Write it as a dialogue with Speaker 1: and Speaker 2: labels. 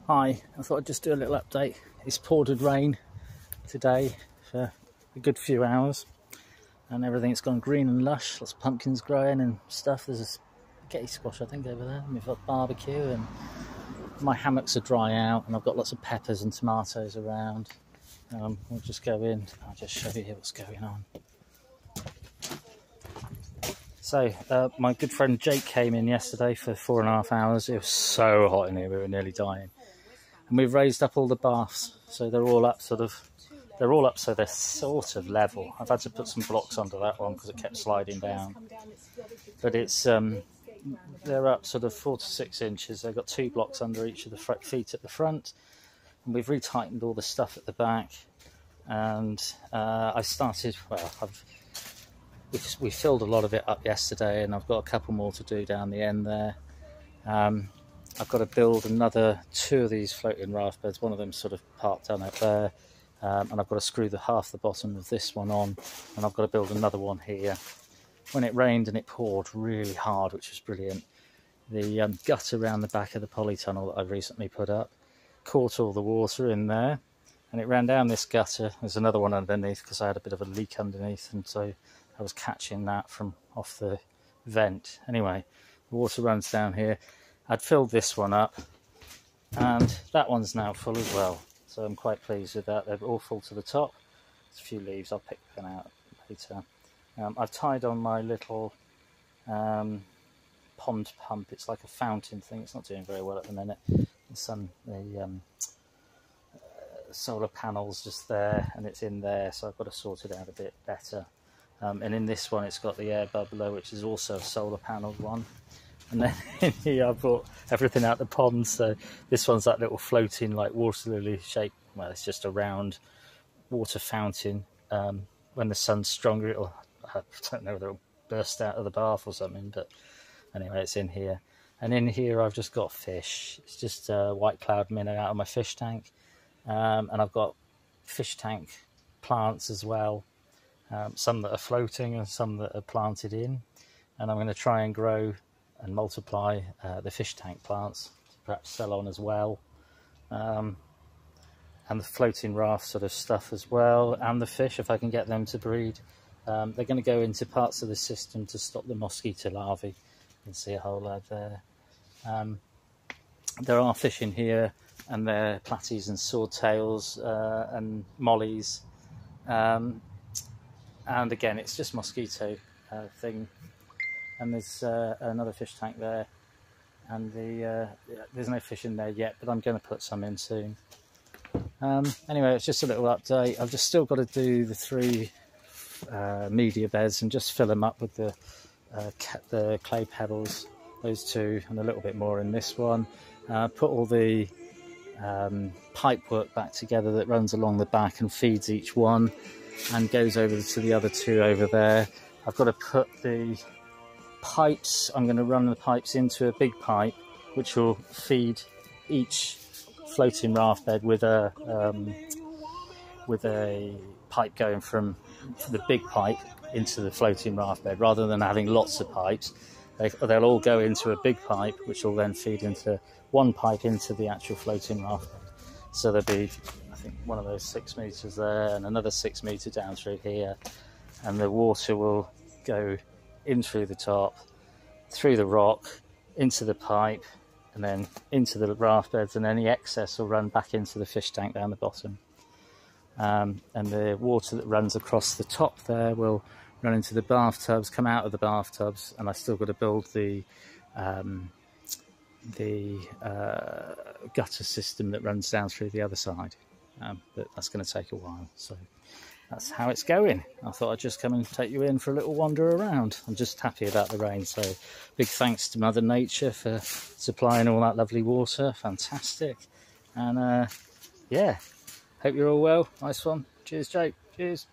Speaker 1: Hi, I thought I'd just do a little update. It's poured with rain today for a good few hours and everything's gone green and lush, lots of pumpkins growing and stuff. There's a spaghetti squash I think over there, and we've got barbecue, and my hammocks are dry out and I've got lots of peppers and tomatoes around. We'll just go in, I'll just show you what's going on. So my good friend Jake came in yesterday for 4.5 hours. It was so hot in here, we were nearly dying. And we've raised up all the baths, so they're all up so they're sort of level. I've had to put some blocks under that one because it kept sliding down. But it's they're up sort of 4 to 6 inches. They've got 2 blocks under each of the feet at the front. And we've retightened all the stuff at the back. And I started, we filled a lot of it up yesterday, and I've got a couple more to do down the end there. I've got to build another 2 of these floating raft beds. One of them's sort of part done out there, and I've got to screw half the bottom of this one on, and I've got to build another one here. When it rained and it poured really hard, which was brilliant, the gutter around the back of the polytunnel that I've recently put up caught all the water in there, and it ran down this gutter. There's another one underneath because I had a bit of a leak underneath, and so I was catching that from off the vent. Anyway, the water runs down here. I'd filled this one up, and that one's now full as well. So I'm quite pleased with that. They're all full to the top. There's a few leaves, I'll pick them out later. I've tied on my little pond pump. It's like a fountain thing. It's not doing very well at the minute. The solar panel's just there, and it's in there, so I've got to sort it out a bit better. And in this one, it's got the air bubbler, which is also a solar panel one. And then in here, I brought everything out the pond. So this one's that little floating, like water lily shape. Well, it's just a round water fountain. When the sun's stronger, I don't know whether it'll burst out of the bath or something. But anyway, it's in here. And in here, I've just got fish. It's just white cloud minnow out of my fish tank. And I've got fish tank plants as well. Some that are floating and some that are planted in. And I'm going to try and grow and multiply the fish tank plants to perhaps sell on as well. And the floating raft sort of stuff as well. And the fish, if I can get them to breed. They're going to go into parts of the system to stop the mosquito larvae. You can see a whole load there. There are fish in here, and they're platies and swordtails and mollies. And again, it's just mosquito thing. And there's another fish tank there, and there's no fish in there yet, but I'm going to put some in soon. Anyway, it's just a little update. I've just still got to do the 3 media beds and just fill them up with the clay pebbles, those 2, and a little bit more in this one. Put all the pipe work back together that runs along the back and feeds each one and goes over to the other 2 over there. I've got to put the pipes, I'm going to run the pipes into a big pipe which will feed each floating raft bed with a pipe going from the big pipe into the floating raft bed, rather than having lots of pipes. They'll all go into a big pipe which will then feed into one pipe into the actual floating raft bed. So there'll be, I think, one of those 6 meters there and another 6 meter down through here, and the water will go in through the top, through the rock, into the pipe, and then into the raft beds, and any excess will run back into the fish tank down the bottom. And the water that runs across the top there will run into the bathtubs, come out of the bathtubs, and I've still got to build the gutter system that runs down through the other side. But that's going to take a while, so that's how it's going. I thought I'd just come and take you in for a little wander around. I'm just happy about the rain, so big thanks to Mother Nature for supplying all that lovely water. Fantastic. And yeah, hope you're all well. Nice one. Cheers, Jake. Cheers.